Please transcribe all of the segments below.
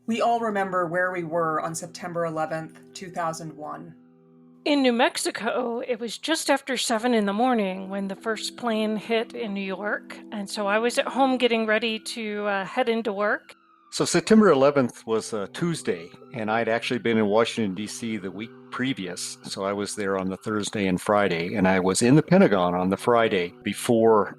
We all remember where we were on September 11th, 2001. In New Mexico, it was just after 7 in the morning when the first plane hit in New York, and so I was at home getting ready to head into work. So September 11th was a Tuesday, and I'd actually been in Washington, D.C. the week previous. So I was there on the Thursday and Friday, and I was in the Pentagon on the Friday before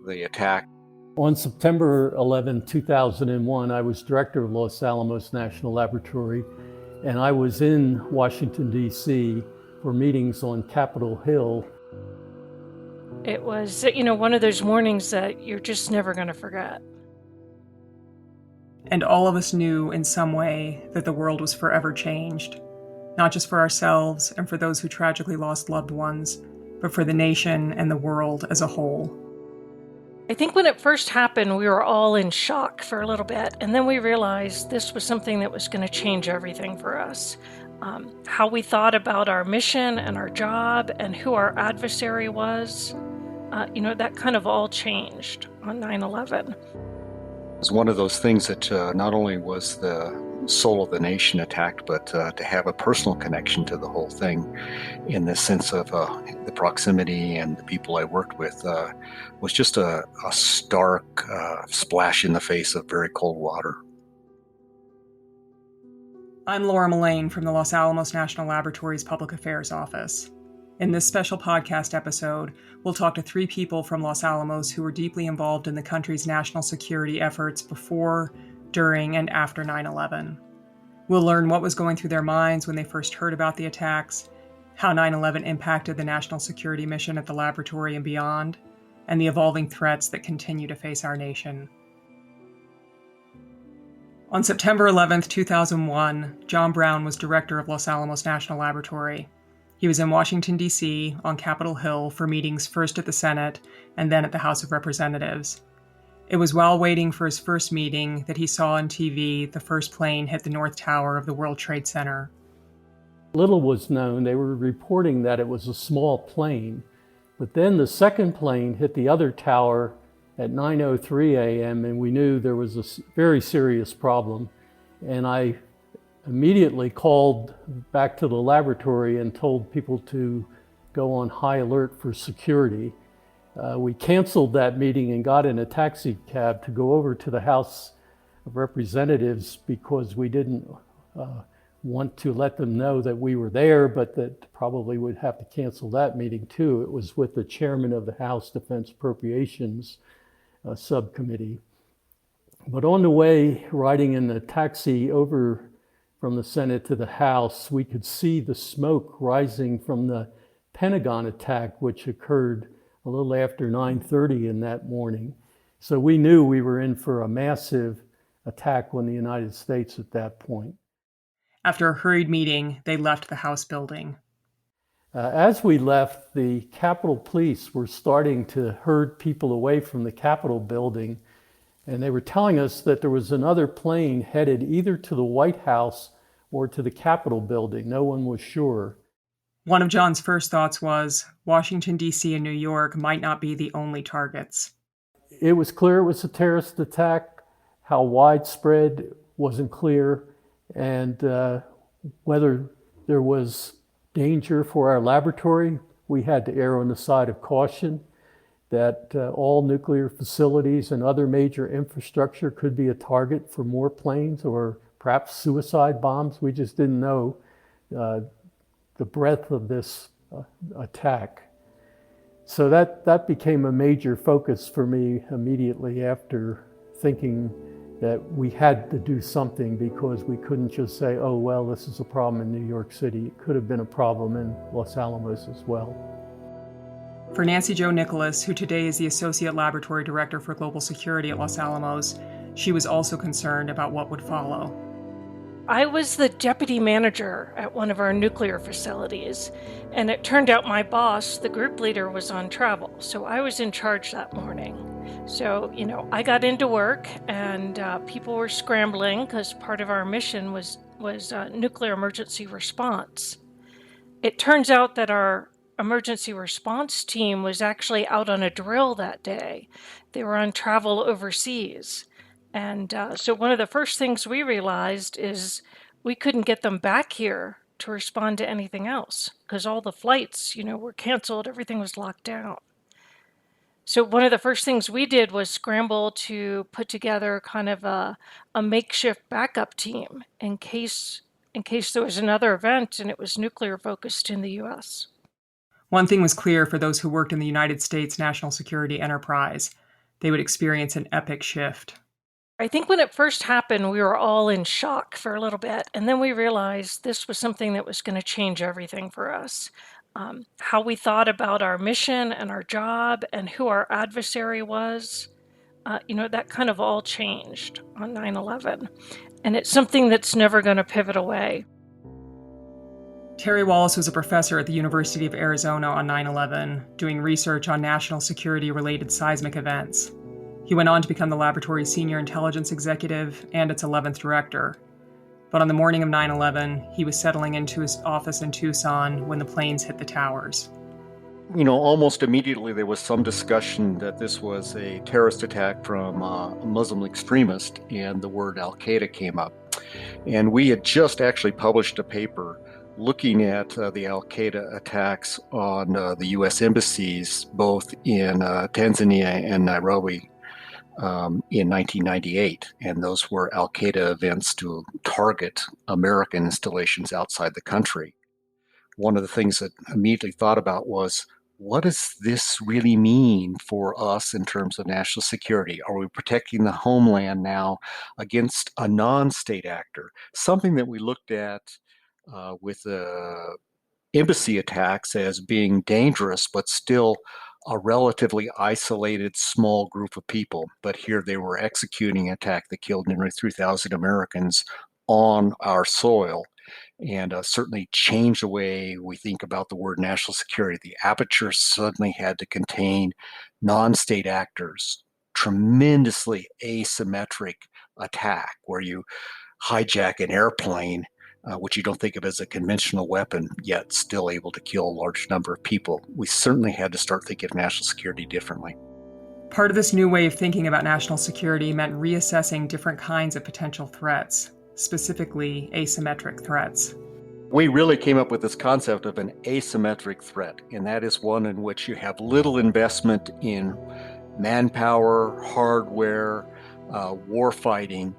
the attack. On September 11, 2001, I was director of Los Alamos National Laboratory, and I was in Washington, D.C. for meetings on Capitol Hill. It was, one of those mornings that you're just never going to forget. And all of us knew in some way that the world was forever changed, not just for ourselves and for those who tragically lost loved ones, but for the nation and the world as a whole. I think when it first happened, we were all in shock for a little bit, and then we realized this was something that was going to change everything for us. How we thought about our mission and our job and who our adversary was, that kind of all changed on 9/11. It was one of those things that not only was the soul of the nation attacked, but to have a personal connection to the whole thing in the sense of the proximity and the people I worked with was just a stark splash in the face of very cold water. I'm Laura Mullane from the Los Alamos National Laboratory's Public Affairs Office. In this special podcast episode, we'll talk to 3 people from Los Alamos who were deeply involved in the country's national security efforts before, during, and after 9/11. We'll learn what was going through their minds when they first heard about the attacks, how 9/11 impacted the national security mission at the laboratory and beyond, and the evolving threats that continue to face our nation. On September 11, 2001, John Browne was director of Los Alamos National Laboratory. He was in Washington, D.C. on Capitol Hill for meetings first at the Senate and then at the House of Representatives. It was while waiting for his first meeting that he saw on TV the first plane hit the North Tower of the World Trade Center. Little was known. They were reporting that it was a small plane, but then the second plane hit the other tower at 9:03 a.m. and we knew there was a very serious problem. And I immediately called back to the laboratory and told people to go on high alert for security. We canceled that meeting and got in a taxi cab to go over to the House of Representatives because we didn't want to let them know that we were there, but that probably would have to cancel that meeting too. It was with the chairman of the House Defense Appropriations Subcommittee. But on the way, riding in the taxi over from the Senate to the House, we could see the smoke rising from the Pentagon attack, which occurred a little after 9:30 in that morning. So we knew we were in for a massive attack on the United States at that point. After a hurried meeting, they left the House building. As we left, the Capitol Police were starting to herd people away from the Capitol building, and they were telling us that there was another plane headed either to the White House or to the Capitol building. No one was sure. One of John's first thoughts was Washington, D.C. and New York might not be the only targets. It was clear it was a terrorist attack. How widespread wasn't clear, and whether there was danger for our laboratory, we had to err on the side of caution that all nuclear facilities and other major infrastructure could be a target for more planes or perhaps suicide bombs. We just didn't know the breadth of this attack. So that became a major focus for me immediately after thinking that we had to do something, because we couldn't just say, oh, well, this is a problem in New York City. It could have been a problem in Los Alamos as well. For Nancy Jo Nicholas, who today is the Associate Laboratory Director for Global Security at Los Alamos, she was also concerned about what would follow. I was the deputy manager at one of our nuclear facilities, and it turned out my boss, the group leader, was on travel, so I was in charge that morning. So, I got into work, and people were scrambling because part of our mission was nuclear emergency response. It turns out that our emergency response team was actually out on a drill that day. They were on travel overseas. And so one of the first things we realized is we couldn't get them back here to respond to anything else because all the flights, were canceled. Everything was locked down. So one of the first things we did was scramble to put together kind of a makeshift backup team in case there was another event and it was nuclear focused in the U.S. One thing was clear for those who worked in the United States national security enterprise: they would experience an epic shift. I think when it first happened, we were all in shock for a little bit, and then we realized this was something that was going to change everything for us. How we thought about our mission and our job and who our adversary was, that kind of all changed on 9/11. And it's something that's never going to pivot away. Terry Wallace was a professor at the University of Arizona on 9/11, doing research on national security-related seismic events. He went on to become the laboratory's senior intelligence executive and its 11th director. But on the morning of 9/11, he was settling into his office in Tucson when the planes hit the towers. Almost immediately there was some discussion that this was a terrorist attack from a Muslim extremist, and the word Al-Qaeda came up. And we had just actually published a paper looking at the Al-Qaeda attacks on the U.S. embassies, both in Tanzania and Nairobi in 1998. And those were Al-Qaeda events to target American installations outside the country. One of the things that I immediately thought about was, what does this really mean for us in terms of national security? Are we protecting the homeland now against a non-state actor? Something that we looked at with embassy attacks as being dangerous, but still a relatively isolated small group of people. But here they were executing an attack that killed nearly 3,000 Americans on our soil, and certainly changed the way we think about the word national security. The aperture suddenly had to contain non-state actors. Tremendously asymmetric attack where you hijack an airplane, which you don't think of as a conventional weapon, yet still able to kill a large number of people. We certainly had to start thinking of national security differently. Part of this new way of thinking about national security meant reassessing different kinds of potential threats, specifically asymmetric threats. We really came up with this concept of an asymmetric threat, and that is one in which you have little investment in manpower, hardware, war fighting,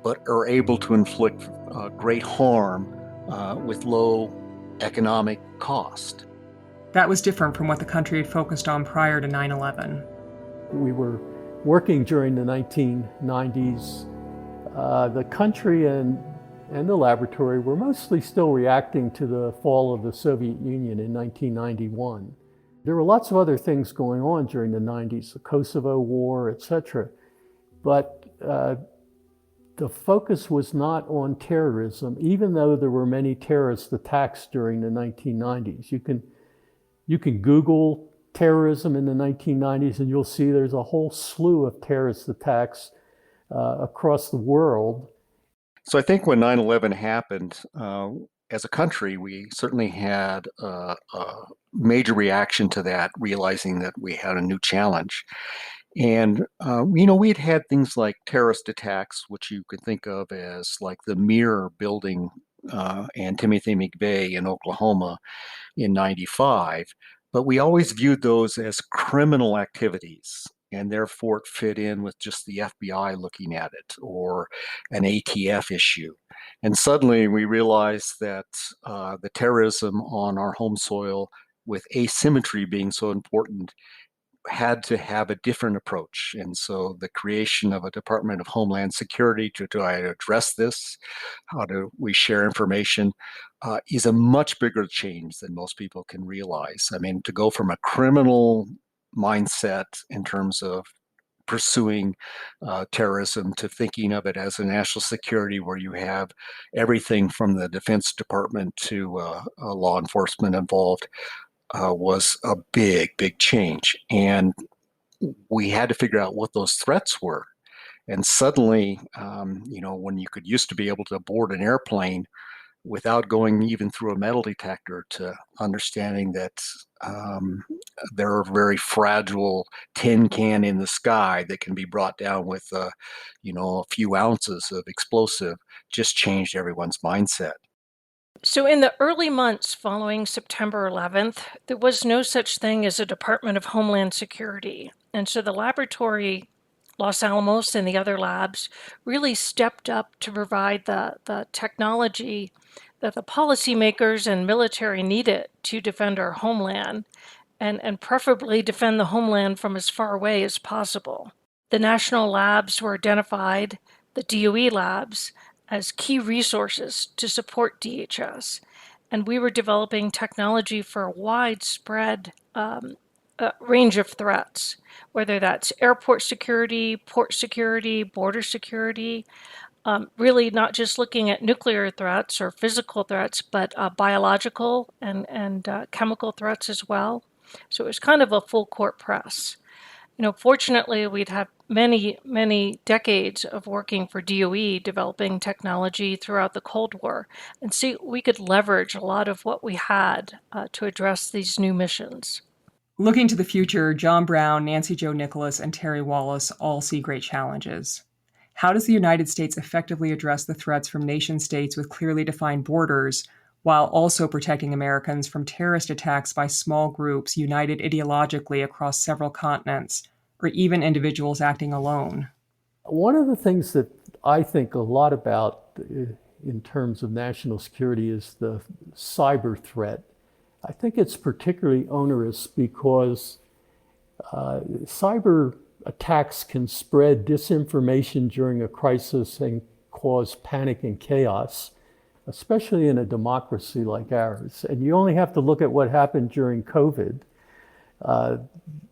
but are able to inflict great harm with low economic cost. That was different from what the country had focused on prior to 9/11. We were working during the 1990s. The country and the laboratory were mostly still reacting to the fall of the Soviet Union in 1991. There were lots of other things going on during the 90s, the Kosovo War, etc. But the focus was not on terrorism, even though there were many terrorist attacks during the 1990s. You can Google terrorism in the 1990s and you'll see there's a whole slew of terrorist attacks across the world. So I think when 9/11 happened, as a country, we certainly had a major reaction to that, realizing that we had a new challenge. And, we had things like terrorist attacks, which you could think of as like the Mirror building and Timothy McVeigh in Oklahoma in 95. But we always viewed those as criminal activities, and therefore it fit in with just the FBI looking at it, or an ATF issue. And suddenly we realized that the terrorism on our home soil, with asymmetry being so important, had to have a different approach. And so the creation of a Department of Homeland Security to try to address this, how do we share information, is a much bigger change than most people can realize. I mean, to go from a criminal mindset in terms of pursuing terrorism to thinking of it as a national security where you have everything from the Defense Department to law enforcement involved, was a big, big change. And we had to figure out what those threats were. And suddenly, when you could used to be able to board an airplane without going even through a metal detector, to understanding that there are very fragile tin can in the sky that can be brought down with, a few ounces of explosive, just changed everyone's mindset. So, in the early months following September 11th, there was no such thing as a Department of Homeland Security. And so the laboratory, Los Alamos and the other labs, really stepped up to provide the technology that the policymakers and military needed to defend our homeland, and preferably defend the homeland from as far away as possible. The national labs were identified, the DOE labs, as key resources to support DHS. And we were developing technology for a widespread range of threats, whether that's airport security, port security, border security, really not just looking at nuclear threats or physical threats, but biological and chemical threats as well. So it was kind of a full court press. Fortunately, we'd had many, many decades of working for DOE developing technology throughout the Cold War. And see, we could leverage a lot of what we had to address these new missions. Looking to the future, John Browne, Nancy Jo Nicholas, and Terry Wallace all see great challenges. How does the United States effectively address the threats from nation states with clearly defined borders, while also protecting Americans from terrorist attacks by small groups united ideologically across several continents, or even individuals acting alone? One of the things that I think a lot about in terms of national security is the cyber threat. I think it's particularly onerous because cyber attacks can spread disinformation during a crisis and cause panic and chaos, especially in a democracy like ours. And you only have to look at what happened during COVID. The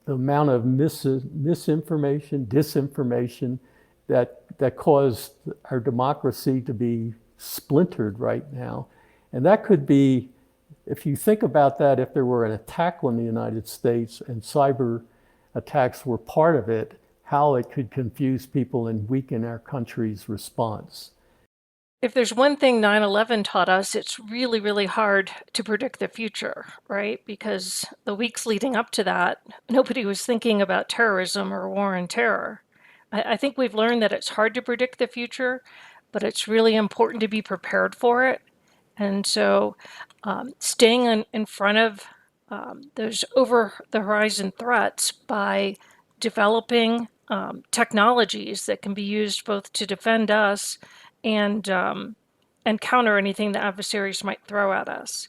amount of misinformation, disinformation that caused our democracy to be splintered right now. And that could be, if you think about that, if there were an attack on the United States and cyber attacks were part of it, how it could confuse people and weaken our country's response. If there's one thing 9/11 taught us, it's really, really hard to predict the future, right? Because the weeks leading up to that, nobody was thinking about terrorism or war on terror. I think we've learned that it's hard to predict the future, but it's really important to be prepared for it. And so staying in front of those over-the-horizon threats by developing technologies that can be used both to defend us and counter anything the adversaries might throw at us.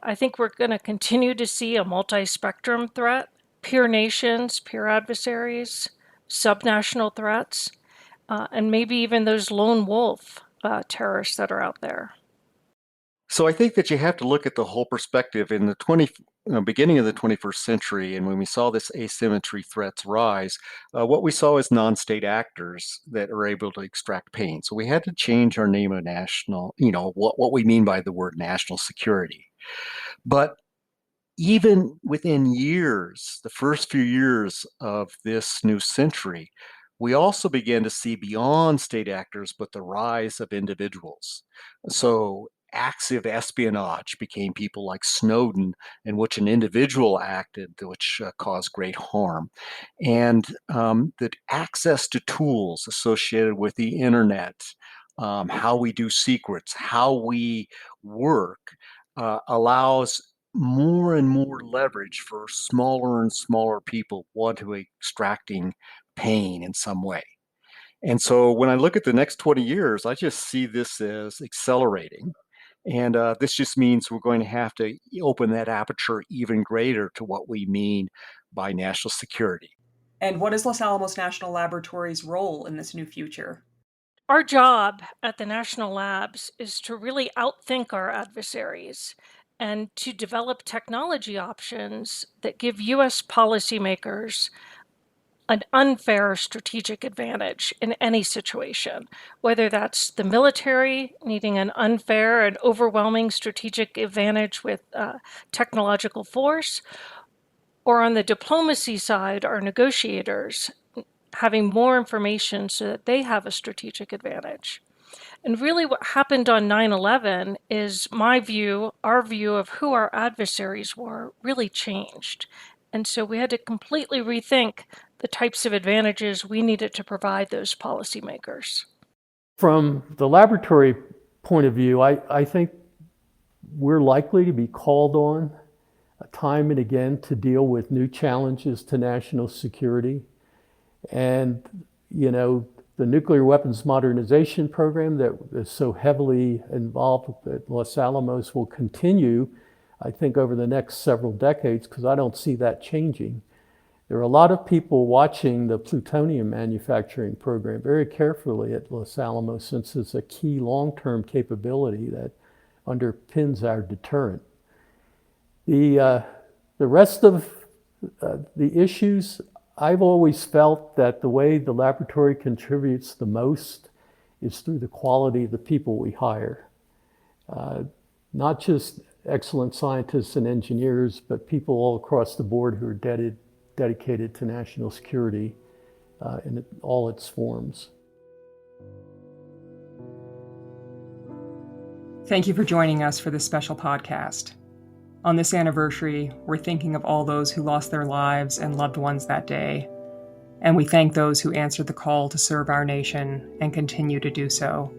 I think we're going to continue to see a multi-spectrum threat, peer nations, peer adversaries, subnational threats, and maybe even those lone wolf terrorists that are out there. So I think that you have to look at the whole perspective in the beginning of the 21st century, and when we saw this asymmetry threats rise, what we saw is non-state actors that are able to extract pain. So we had to change our name of national, what we mean by the word national security. But even within years, the first few years of this new century, we also began to see beyond state actors, but the rise of individuals. So active espionage became people like Snowden, in which an individual acted, which caused great harm. And the access to tools associated with the internet, how we do secrets, how we work, allows more and more leverage for smaller and smaller people want to extracting pain in some way. And so when I look at the next 20 years, I just see this as accelerating. And this just means we're going to have to open that aperture even greater to what we mean by national security. And what is Los Alamos National Laboratory's role in this new future? Our job at the national labs is to really outthink our adversaries and to develop technology options that give U.S. policymakers an unfair strategic advantage in any situation, whether that's the military needing an unfair and overwhelming strategic advantage with technological force, or on the diplomacy side, our negotiators having more information so that they have a strategic advantage. And really what happened on 9/11 is my view, our view of who our adversaries were really changed. And so we had to completely rethink the types of advantages we needed to provide those policymakers. From the laboratory point of view, I think we're likely to be called on time and again to deal with new challenges to national security. And, the nuclear weapons modernization program that is so heavily involved at Los Alamos will continue, I think, over the next several decades, because I don't see that changing. There are a lot of people watching the plutonium manufacturing program very carefully at Los Alamos, since it's a key long-term capability that underpins our deterrent. The rest of the issues, I've always felt that the way the laboratory contributes the most is through the quality of the people we hire. Not just excellent scientists and engineers, but people all across the board who are dedicated to national security in all its forms. Thank you for joining us for this special podcast. On this anniversary, we're thinking of all those who lost their lives and loved ones that day, and we thank those who answered the call to serve our nation and continue to do so.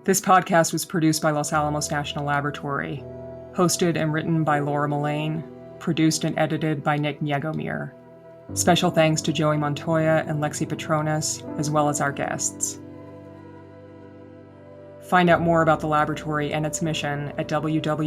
This podcast was produced by Los Alamos National Laboratory, hosted and written by Laura Mullane, produced and edited by Nick Nyegomir. Special thanks to Joey Montoya and Lexi Petronis, as well as our guests. Find out more about the laboratory and its mission at www.lanl.gov.